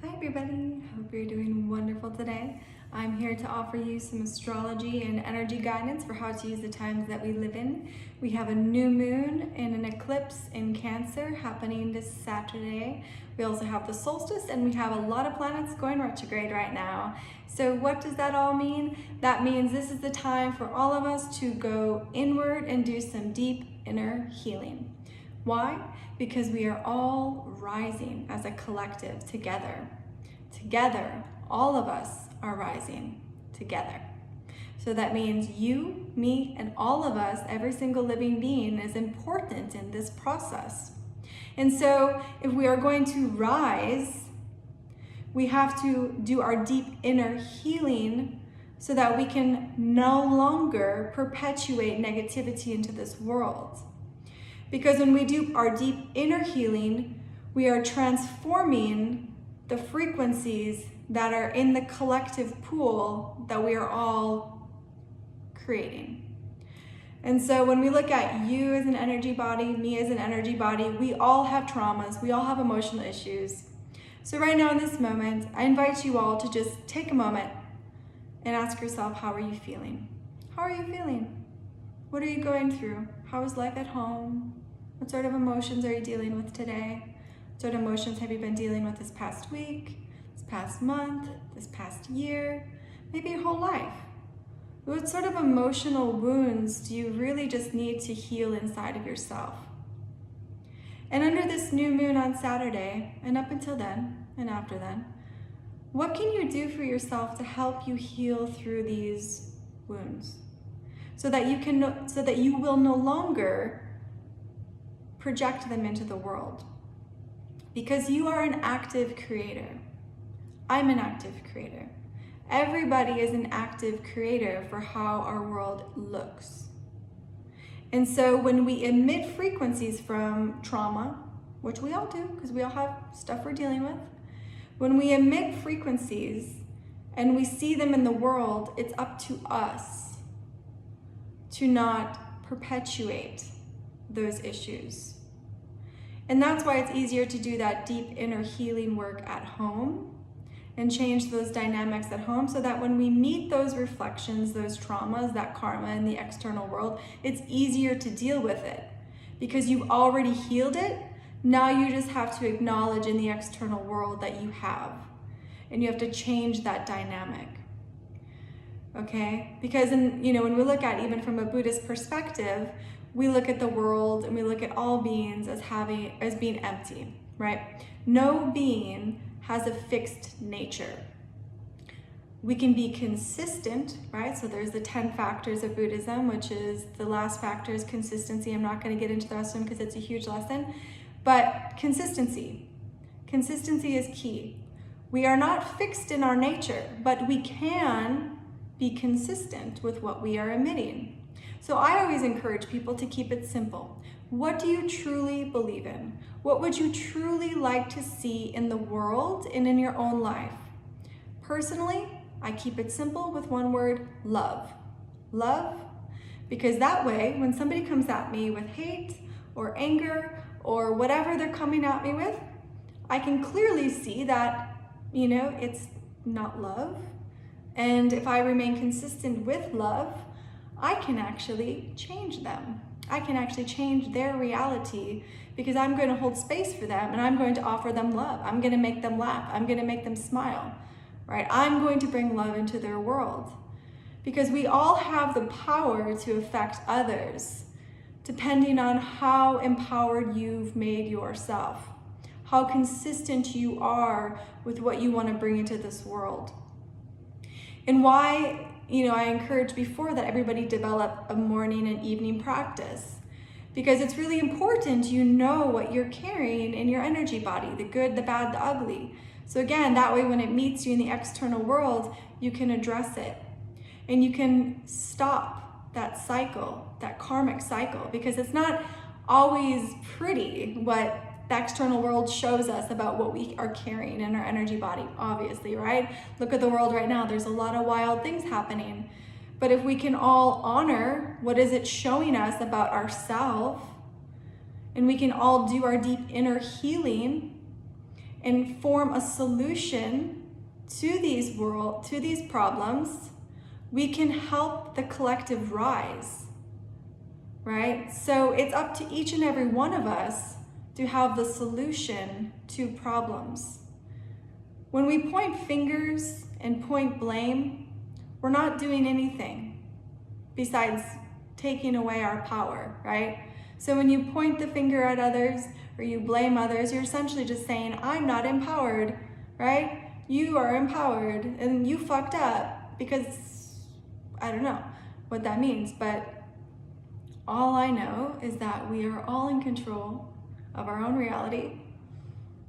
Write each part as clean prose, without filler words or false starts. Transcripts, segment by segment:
Hi everybody, hope you're doing wonderful today. I'm here to offer you some astrology and energy guidance for how to use the times that we live in. We have a new moon and an eclipse in Cancer happening this Saturday. We also have the solstice and we have a lot of planets going retrograde right now. So what does that all mean? That means this is the time for all of us to go inward and do some deep inner healing. Why? Because we are all rising as a collective together. Together, all of us are rising together. So that means you, me, and all of us, every single living being is important in this process. And so if we are going to rise, we have to do our deep inner healing so that we can no longer perpetuate negativity into this world. Because when we do our deep inner healing, we are transforming the frequencies that are in the collective pool that we are all creating. And so when we look at you as an energy body, me as an energy body, we all have traumas, we all have emotional issues. So right now in this moment, I invite you all to just take a moment and ask yourself, how are you feeling? How are you feeling? What are you going through? How is life at home? What sort of emotions are you dealing with today? What sort of emotions have you been dealing with this past week, this past month, this past year, maybe your whole life? What sort of emotional wounds do you really just need to heal inside of yourself? And under this new moon on Saturday, and up until then, and after then, what can you do for yourself to help you heal through these wounds? So that you will no longer project them into the world. Because you are an active creator. I'm an active creator. Everybody is an active creator for how our world looks. And so when we emit frequencies from trauma, which we all do, because we all have stuff we're dealing with, when we emit frequencies and we see them in the world, it's up to us to not perpetuate those issues. And that's why it's easier to do that deep inner healing work at home and change those dynamics at home so that when we meet those reflections, those traumas, that karma in the external world, it's easier to deal with it because you've already healed it. Now you just have to acknowledge in the external world that you have, and you have to change that dynamic. Okay? Because when we look at, even from a Buddhist perspective, we look at the world and we look at all beings as being empty, right? No being has a fixed nature. We can be consistent, right? So there's the 10 factors of Buddhism, which is the last factor is consistency. I'm not going to get into the rest of them because it's a huge lesson, but consistency is key. We are not fixed in our nature, but we can be consistent with what we are emitting. So I always encourage people to keep it simple. What do you truly believe in? What would you truly like to see in the world and in your own life? Personally, I keep it simple with one word: love. Love, because that way, when somebody comes at me with hate or anger or whatever they're coming at me with, I can clearly see that, it's not love. And if I remain consistent with love, I can actually change them. I can actually change their reality because I'm going to hold space for them and I'm going to offer them love. I'm going to make them laugh. I'm going to make them smile, right? I'm going to bring love into their world because we all have the power to affect others depending on how empowered you've made yourself, how consistent you are with what you want to bring into this world. And why I encouraged before that everybody develop a morning and evening practice, because it's really important you know what you're carrying in your energy body, the good, the bad, the ugly. So again, that way when it meets you in the external world, you can address it and you can stop that cycle, that karmic cycle, because it's not always pretty what the external world shows us about what we are carrying in our energy body, obviously, right? Look at the world right now. There's a lot of wild things happening. But if we can all honor what is it showing us about ourselves, and we can all do our deep inner healing and form a solution to these problems, we can help the collective rise, right? So it's up to each and every one of us to have the solution to problems. When we point fingers and point blame, we're not doing anything besides taking away our power, right? So when you point the finger at others or you blame others, you're essentially just saying, I'm not empowered, right? You are empowered and you fucked up, because I don't know what that means, but all I know is that we are all in control of our own reality.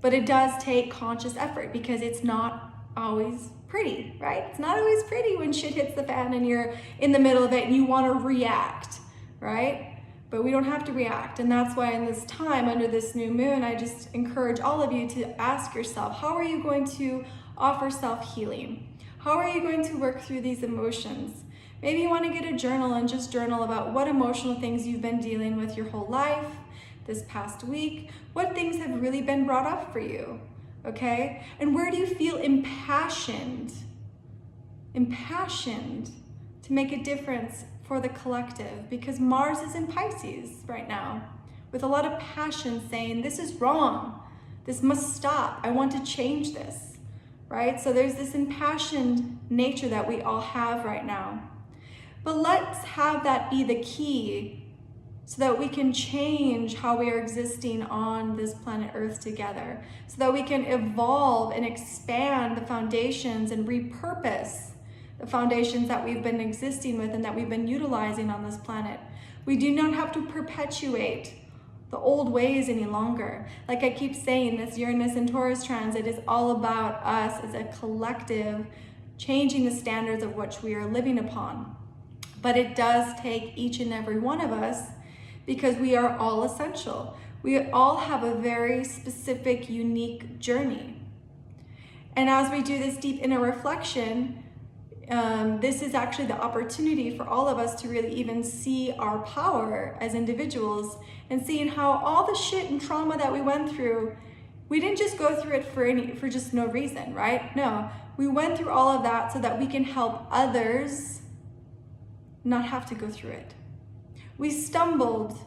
But it does take conscious effort, because it's not always pretty, right? It's not always pretty when shit hits the fan and you're in the middle of it and you want to react, right? But we don't have to react. And that's why in this time, under this new moon, I just encourage all of you to ask yourself, how are you going to offer self-healing? How are you going to work through these emotions? Maybe you want to get a journal and just journal about what emotional things you've been dealing with your whole life, this past week. What things have really been brought up for you, okay? And where do you feel impassioned to make a difference for the collective? Because Mars is in Pisces right now with a lot of passion, saying, this is wrong, this must stop, I want to change this, right? So there's this impassioned nature that we all have right now. But let's have that be the key, so that we can change how we are existing on this planet Earth together, so that we can evolve and expand the foundations and repurpose the foundations that we've been existing with and that we've been utilizing on this planet. We do not have to perpetuate the old ways any longer. Like I keep saying, this Uranus and Taurus transit is all about us as a collective changing the standards of which we are living upon. But it does take each and every one of us, because we are all essential. We all have a very specific, unique journey. And as we do this deep inner reflection, this is actually the opportunity for all of us to really even see our power as individuals, and seeing how all the shit and trauma that we went through, we didn't just go through it for just no reason, right? No, we went through all of that so that we can help others not have to go through it. We stumbled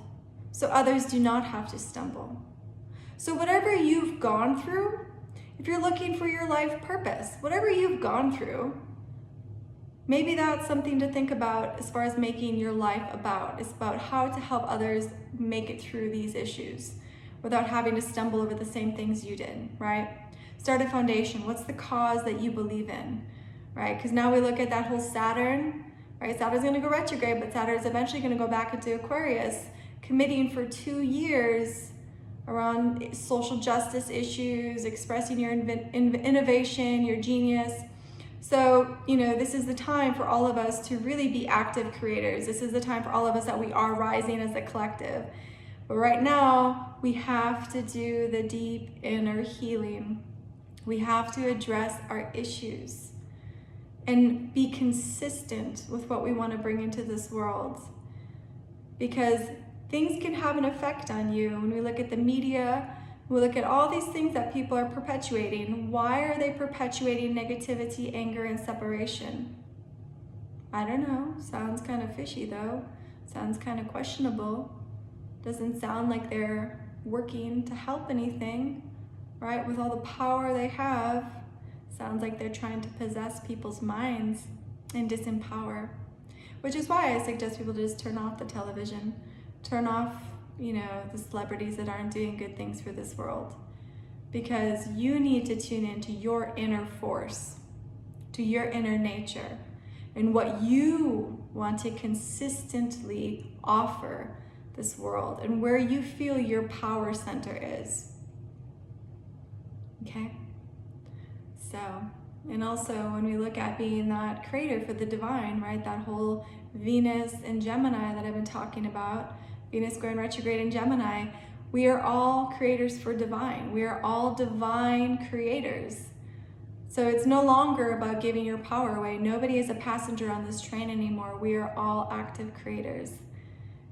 so others do not have to stumble. So whatever you've gone through, if you're looking for your life purpose, whatever you've gone through, maybe that's something to think about as far as making your life about. It's about how to help others make it through these issues without having to stumble over the same things you did, right? Start a foundation. What's the cause that you believe in, right? Because now we look at that whole Saturn, right? Saturn's going to go retrograde, but Saturn is eventually going to go back into Aquarius, committing for 2 years around social justice issues, expressing your innovation, your genius. So, this is the time for all of us to really be active creators. This is the time for all of us that we are rising as a collective. But right now, we have to do the deep inner healing. We have to address our issues and be consistent with what we want to bring into this world. Because things can have an effect on you. When we look at the media, we look at all these things that people are perpetuating. Why are they perpetuating negativity, anger, and separation? I don't know. Sounds kind of fishy though. Sounds kind of questionable. Doesn't sound like they're working to help anything, right? With all the power they have, sounds like they're trying to possess people's minds and disempower. Which is why I suggest people to just turn off the television, turn off, the celebrities that aren't doing good things for this world. Because you need to tune into your inner force, to your inner nature, and what you want to consistently offer this world, and where you feel your power center is. Okay? So, and also when we look at being that creator for the divine, right? That whole Venus and Gemini that I've been talking about, Venus going retrograde in Gemini, we are all creators for divine. We are all divine creators. So it's no longer about giving your power away. Nobody is a passenger on this train anymore. We are all active creators.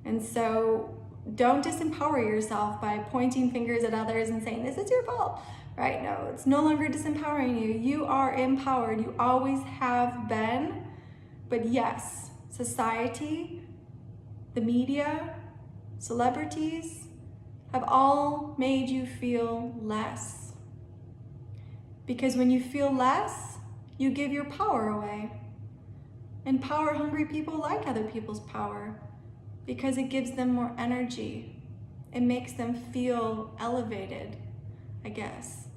And so don't disempower yourself by pointing fingers at others and saying, this is your fault, right? No, it's no longer disempowering you. You are empowered. You always have been. But yes, society, the media, celebrities have all made you feel less. Because when you feel less, you give your power away. And power-hungry people like other people's power because it gives them more energy. It makes them feel elevated, I guess.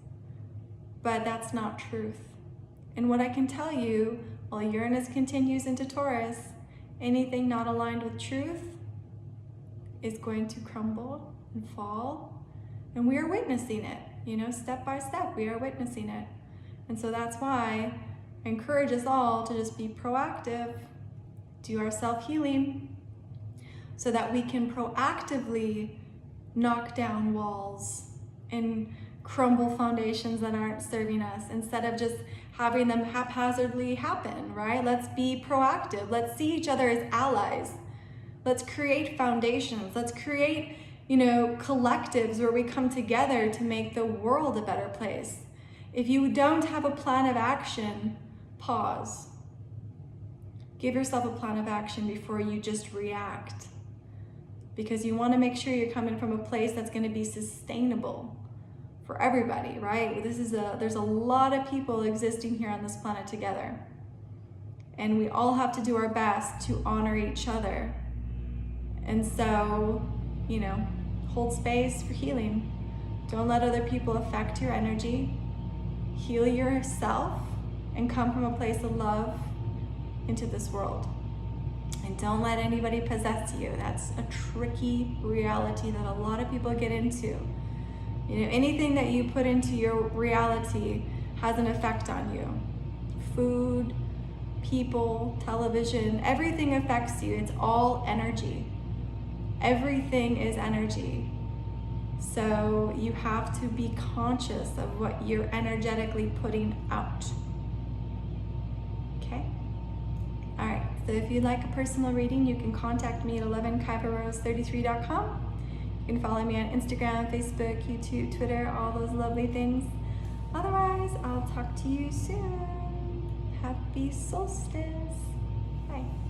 But that's not truth. And what I can tell you, while Uranus continues into Taurus, anything not aligned with truth is going to crumble and fall. And we are witnessing it, step by step, we are witnessing it. And so that's why I encourage us all to just be proactive, do our self-healing, so that we can proactively knock down walls and crumble foundations that aren't serving us instead of just having them haphazardly happen, right? Let's be proactive. Let's see each other as allies. Let's create foundations. Let's create, collectives where we come together to make the world a better place. If you don't have a plan of action, pause. Give yourself a plan of action before you just react. Because you want to make sure you're coming from a place that's going to be sustainable for everybody, right? There's a lot of people existing here on this planet together. And we all have to do our best to honor each other. And so, hold space for healing. Don't let other people affect your energy. Heal yourself and come from a place of love into this world. And don't let anybody possess you. That's a tricky reality that a lot of people get into. Anything that you put into your reality has an effect on you. Food, people, television, everything affects you. It's all energy. Everything is energy. So you have to be conscious of what you're energetically putting out. Okay? All right, so if you'd like a personal reading, you can contact me at 11kaivarose33.com. You can follow me on Instagram, Facebook, YouTube, Twitter, all those lovely things. Otherwise, I'll talk to you soon. Happy solstice. Bye.